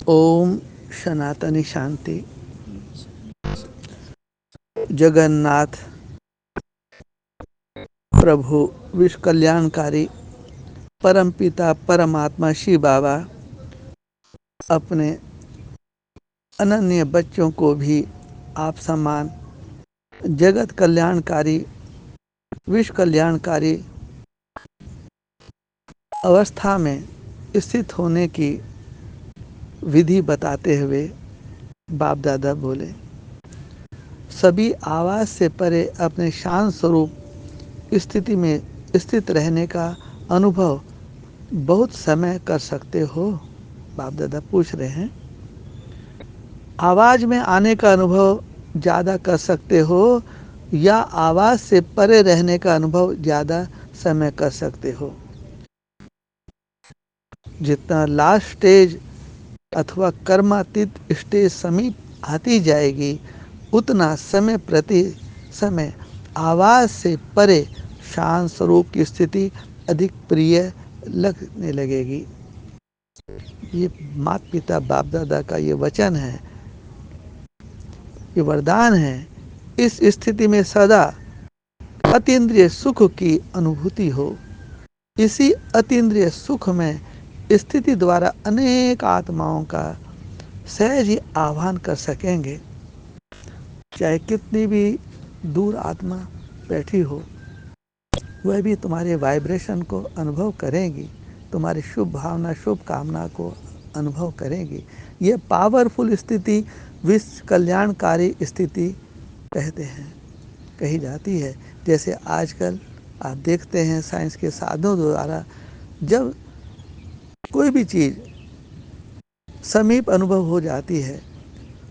ओम सनातनी शांति। जगन्नाथ प्रभु विश्व कल्याणकारी परमपिता परमात्मा शिव बाबा अपने अनन्य बच्चों को भी आप समान जगत कल्याणकारी विश्व कल्याणकारी अवस्था में स्थित होने की विधि बताते हुए बाप दादा बोले, सभी आवाज से परे अपने शांत स्वरूप स्थिति में स्थित रहने का अनुभव बहुत समय कर सकते हो। बाप दादा पूछ रहे हैं, आवाज में आने का अनुभव ज़्यादा कर सकते हो या आवाज से परे रहने का अनुभव ज़्यादा समय कर सकते हो। जितना लास्ट स्टेज अथवा कर्मातीत स्टेज समीप आती जाएगी उतना समय प्रति समय आवाज से परे शांत स्वरूप की स्थिति अधिक प्रिय लगने लगेगी। ये माता पिता बाप दादा का ये वचन है, ये वरदान है। इस स्थिति में सदा अतीन्द्रिय सुख की अनुभूति हो। इसी अतीन्द्रिय सुख में स्थिति द्वारा अनेक आत्माओं का सहज ही आह्वान कर सकेंगे। चाहे कितनी भी दूर आत्मा बैठी हो, वह भी तुम्हारे वाइब्रेशन को अनुभव करेंगी, तुम्हारी शुभ भावना शुभ कामना को अनुभव करेंगी। ये पावरफुल स्थिति विश्व कल्याणकारी स्थिति कहते हैं, कही जाती है। जैसे आजकल आप देखते हैं साइंस के साधनों द्वारा जब कोई भी चीज़ समीप अनुभव हो जाती है,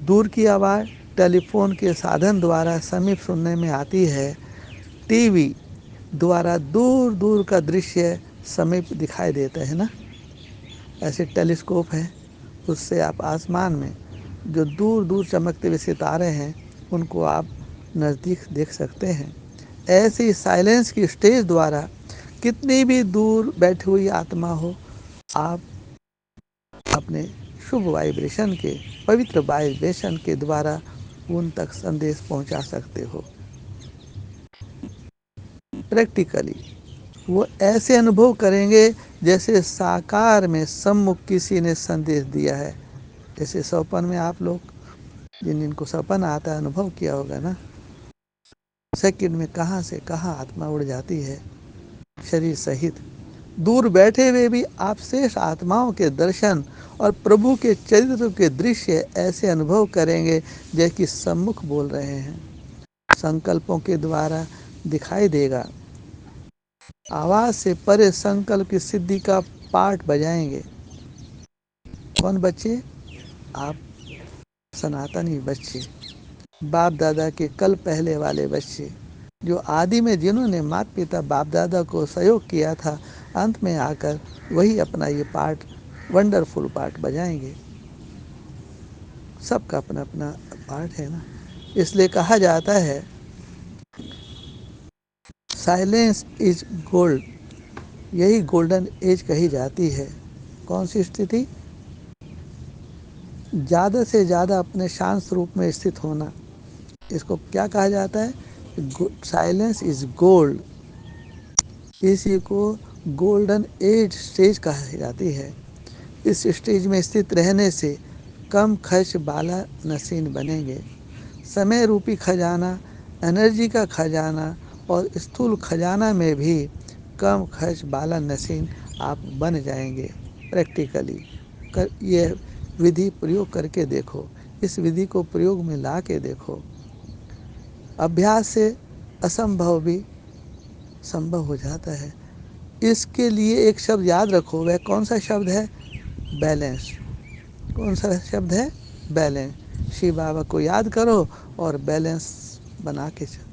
दूर की आवाज़ टेलीफोन के साधन द्वारा समीप सुनने में आती है, टीवी द्वारा दूर दूर का दृश्य समीप दिखाई देता है ना। ऐसे टेलीस्कोप है, उससे आप आसमान में जो दूर दूर चमकते हुए सितारे हैं उनको आप नज़दीक देख सकते हैं। ऐसे ही साइलेंस की स्टेज द्वारा कितनी भी दूर बैठी हुई आत्मा हो, आप अपने शुभ वाइब्रेशन के पवित्र वाइब्रेशन के द्वारा उन तक संदेश पहुंचा सकते हो। प्रैक्टिकली वो ऐसे अनुभव करेंगे जैसे साकार में सम्मुख किसी ने संदेश दिया है। जैसे सपन में आप लोग जिनको सपन आता है अनुभव किया होगा ना, सेकंड में कहाँ से कहाँ आत्मा उड़ जाती है शरीर सहित। दूर बैठे हुए भी आप शेष आत्माओं के दर्शन और प्रभु के चरित्र के दृश्य ऐसे अनुभव करेंगे जैसे कि सम्मुख बोल रहे हैं। संकल्पों के द्वारा दिखाई देगा। आवाज से परे संकल्प की सिद्धि का पाठ बजाएंगे। कौन बच्चे? आप सनातनी बच्चे, बाप दादा के कल पहले वाले बच्चे, जो आदि में जिन्होंने माता पिता बाप दादा को सहयोग किया था, अंत में आकर वही अपना ये पार्ट, वंडरफुल पार्ट बजाएंगे। सबका अपना अपना पार्ट है ना। इसलिए कहा जाता है साइलेंस इज गोल्ड, यही गोल्डन एज कही जाती है। कौन सी स्थिति? ज़्यादा से ज़्यादा अपने शांत स्वरूप में स्थित होना, इसको क्या कहा जाता है? Silence is gold. इसी को गोल्डन एज स्टेज कहा जाती है। इस स्टेज में स्थित रहने से कम खर्च वाला नसीन बनेंगे। समय रूपी खजाना, एनर्जी का खजाना और स्थूल खजाना में भी कम खर्च वाला नसीन आप बन जाएंगे। प्रैक्टिकली ये विधि प्रयोग करके देखो, इस विधि को प्रयोग में ला के देखो। अभ्यास से असंभव भी संभव हो जाता है। इसके लिए एक शब्द याद रखो, वह कौन सा शब्द है? बैलेंस। कौन सा शब्द है? बैलेंस। शिव बाबा को याद करो और बैलेंस बना के चलो।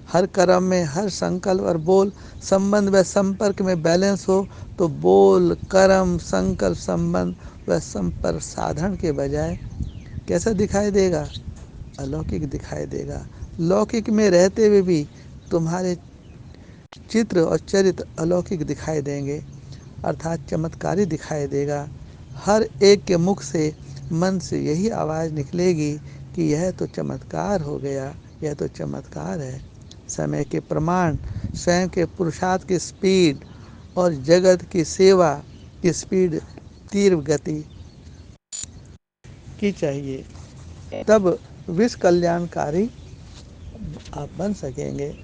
हर कर्म में, हर संकल्प और बोल, संबंध व संपर्क में बैलेंस हो तो बोल, कर्म, संकल्प, संबंध व संपर्क साधन के बजाय कैसा दिखाई देगा? अलौकिक दिखाई देगा। लौकिक में रहते हुए भी तुम्हारे चित्र और चरित्र अलौकिक दिखाई देंगे, अर्थात चमत्कारी दिखाई देगा। हर एक के मुख से, मन से यही आवाज़ निकलेगी कि यह तो चमत्कार हो गया, यह तो चमत्कार है। समय के प्रमाण, स्वयं के पुरुषार्थ की स्पीड और जगत की सेवा की स्पीड तीव्र गति की चाहिए, तब विश्व कल्याणकारी आप बन सकेंगे।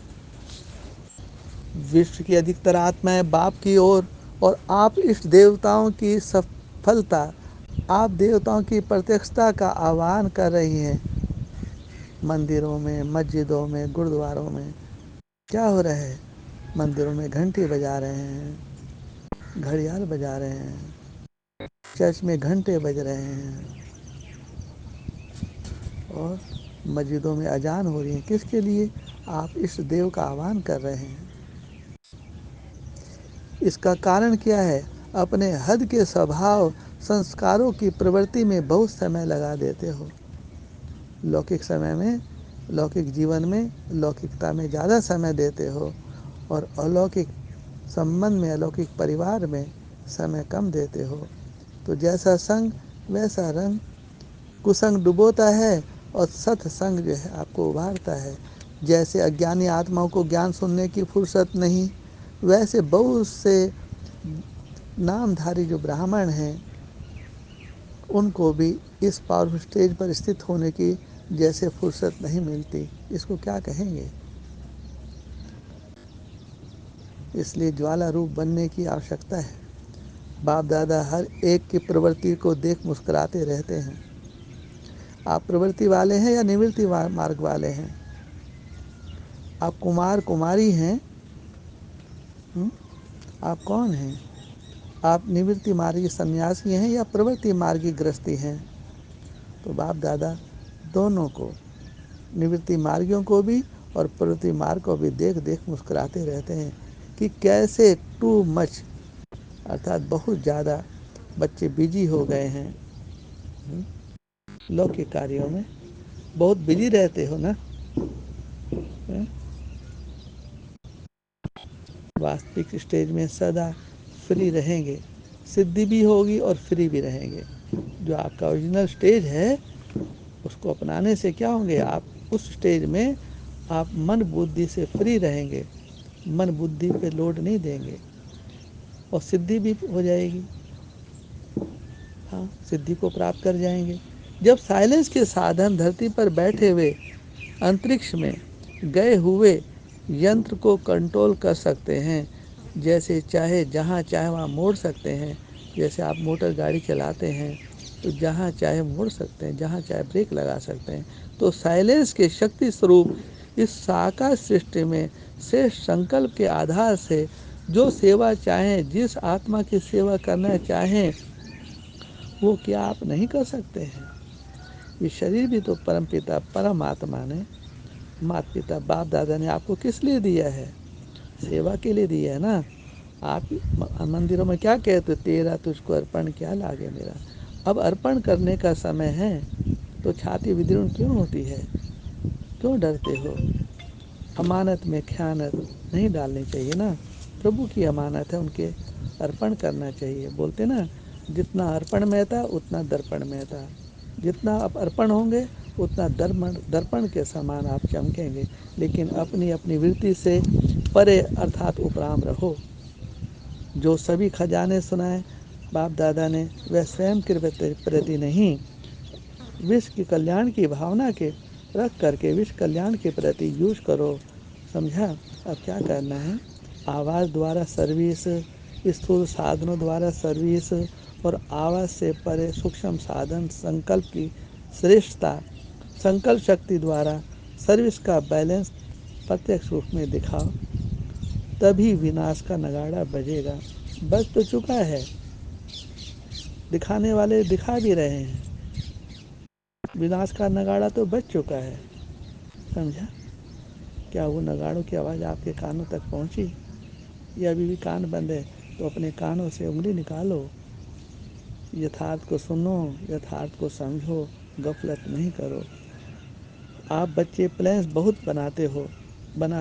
विश्व की अधिकतर आत्माएं बाप की ओर और आप इष्ट देवताओं की सफलता, आप देवताओं की प्रत्यक्षता का आह्वान कर रही हैं। मंदिरों में, मस्जिदों में, गुरुद्वारों में क्या हो रहा है? मंदिरों में घंटी बजा रहे हैं, घड़ियाल बजा रहे हैं, चर्च में घंटे बज रहे हैं और मस्जिदों में अजान हो रही है। किसके लिए? आप इष्ट देव का आह्वान कर रहे हैं। इसका कारण क्या है? अपने हद के स्वभाव, संस्कारों की प्रवृत्ति में बहुत समय लगा देते हो। लौकिक समय में, लौकिक जीवन में, लौकिकता में ज़्यादा समय देते हो और अलौकिक संबंध में, अलौकिक परिवार में समय कम देते हो। तो जैसा संग वैसा रंग। कुसंग डुबोता है और सत्संग जो है आपको उभारता है। जैसे अज्ञानी आत्माओं को ज्ञान सुनने की फुर्सत नहीं, वैसे बहुत से नामधारी जो ब्राह्मण हैं उनको भी इस पावरफुल स्टेज पर स्थित होने की जैसे फुर्सत नहीं मिलती। इसको क्या कहेंगे? इसलिए ज्वाला रूप बनने की आवश्यकता है। बाप दादा हर एक की प्रवृत्ति को देख मुस्कुराते रहते हैं। आप प्रवृत्ति वाले हैं या निवृत्ति मार्ग वाले हैं? आप कुमार कुमारी हैं? आप कौन हैं? आप निवृत्ति मार्गी सन्यासी हैं या प्रवृत्ति मार्गी गृहस्थी हैं? तो बाप दादा दोनों को, निवृत्ति मार्गियों को भी और प्रवृत्ति मार्ग को भी देख देख मुस्कुराते रहते हैं कि कैसे टू मच, अर्थात बहुत ज़्यादा बच्चे बिजी हो गए हैं लौकिक कार्यों में। बहुत बिजी रहते हो ना। वास्तविक स्टेज में सदा फ्री रहेंगे, सिद्धि भी होगी और फ्री भी रहेंगे। जो आपका ओरिजिनल स्टेज है उसको अपनाने से क्या होंगे? आप उस स्टेज में आप मन बुद्धि से फ्री रहेंगे, मन बुद्धि पे लोड नहीं देंगे और सिद्धि भी हो जाएगी। हाँ, सिद्धि को प्राप्त कर जाएंगे। जब साइलेंस के साधन धरती पर बैठे हुए अंतरिक्ष में गए हुए यंत्र को कंट्रोल कर सकते हैं, जैसे चाहे जहाँ चाहे वहाँ मोड़ सकते हैं। जैसे आप मोटर गाड़ी चलाते हैं तो जहाँ चाहे मोड़ सकते हैं, जहाँ चाहे ब्रेक लगा सकते हैं। तो साइलेंस के शक्ति स्वरूप इस साकार सृष्टि में श्रेष्ठ संकल्प के आधार से जो सेवा चाहें, जिस आत्मा की सेवा करना चाहें, वो क्या आप नहीं कर सकते हैं? ये शरीर भी तो परमपिता परमात्मा ने, माता पिता बाप दादा ने आपको किस लिए दिया है? सेवा के लिए दिया है ना। आप मंदिरों में क्या कहते, तेरा तुझको अर्पण क्या लागे मेरा। अब अर्पण करने का समय है तो छाती विदीर्ण क्यों होती है? क्यों डरते हो? अमानत में ख़यानत नहीं डालनी चाहिए ना। प्रभु की अमानत है, उनके अर्पण करना चाहिए। बोलते ना, जितना अर्पण में था उतना दर्पण में था। जितना आप अर्पण होंगे उतना दर्पण के समान आप चमकेंगे। लेकिन अपनी अपनी वृत्ति से परे अर्थात उपराम रहो। जो सभी खजाने सुनाए बाप दादा ने, वह स्वयं के प्रति नहीं, विश्व के कल्याण की भावना के रख करके विश्व कल्याण के प्रति यूज करो। समझा? अब क्या करना है? आवाज़ द्वारा सर्विस, स्थूल साधनों द्वारा सर्विस और आवाज़ से परे सूक्ष्म साधन संकल्प की श्रेष्ठता, संकल्प शक्ति द्वारा सर्विस का बैलेंस प्रत्यक्ष रूप में दिखाओ, तभी विनाश का नगाड़ा बजेगा। बज तो चुका है, दिखाने वाले दिखा भी रहे हैं। विनाश का नगाड़ा तो बज चुका है। समझा? क्या वो नगाड़ों की आवाज़ आपके कानों तक पहुंची? या अभी भी कान बंद है? तो अपने कानों से उंगली निकालो, यथार्थ को सुनो, यथार्थ को समझो, गफलत नहीं करो। आप बच्चे प्लान्स बहुत बना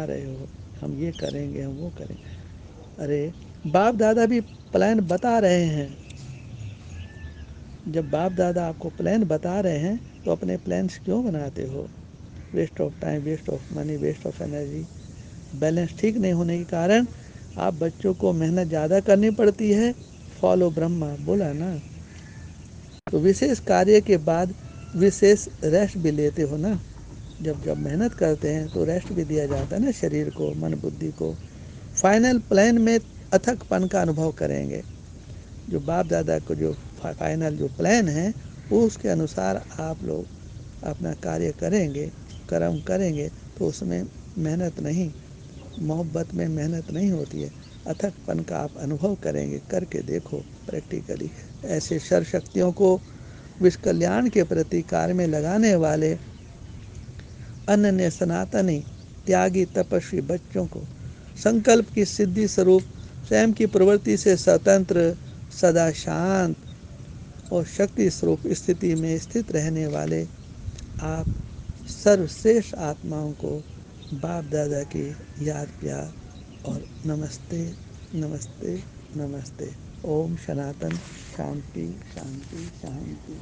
रहे हो, हम ये करेंगे, हम वो करेंगे। अरे बाप दादा भी प्लान बता रहे हैं। जब बाप दादा आपको प्लान बता रहे हैं तो अपने प्लान्स क्यों बनाते हो? Waste of time, waste of money, waste of energy. Balance ठीक नहीं होने के कारण आप बच्चों को मेहनत ज़्यादा करनी पड़ती है। फॉलो ब्रह्मा बोला ना। तो विशेष कार्य के बाद विशेष रेस्ट भी लेते हो ना। जब जब मेहनत करते हैं तो रेस्ट भी दिया जाता है ना शरीर को, मन बुद्धि को। फाइनल प्लान में अथकपन का अनुभव करेंगे। जो बाप दादा को जो फाइनल जो प्लान है उसके अनुसार आप लोग अपना कार्य करेंगे, कर्म करेंगे, तो उसमें मेहनत नहीं, मोहब्बत में मेहनत नहीं होती है। अथकपन का आप अनुभव करेंगे। करके देखो प्रैक्टिकली। ऐसे सर्वशक्तियों को विश्व कल्याण के प्रति कार्य में लगाने वाले अनन्य सनातनी त्यागी तपस्वी बच्चों को संकल्प की सिद्धि स्वरूप स्वयं की प्रवृत्ति से स्वतंत्र, सदा शांत और शक्ति स्वरूप स्थिति में स्थित रहने वाले आप सर्वश्रेष्ठ आत्माओं को बाप दादा की याद प्यार और नमस्ते नमस्ते नमस्ते। ओम सनातन। शांति शांति शांति।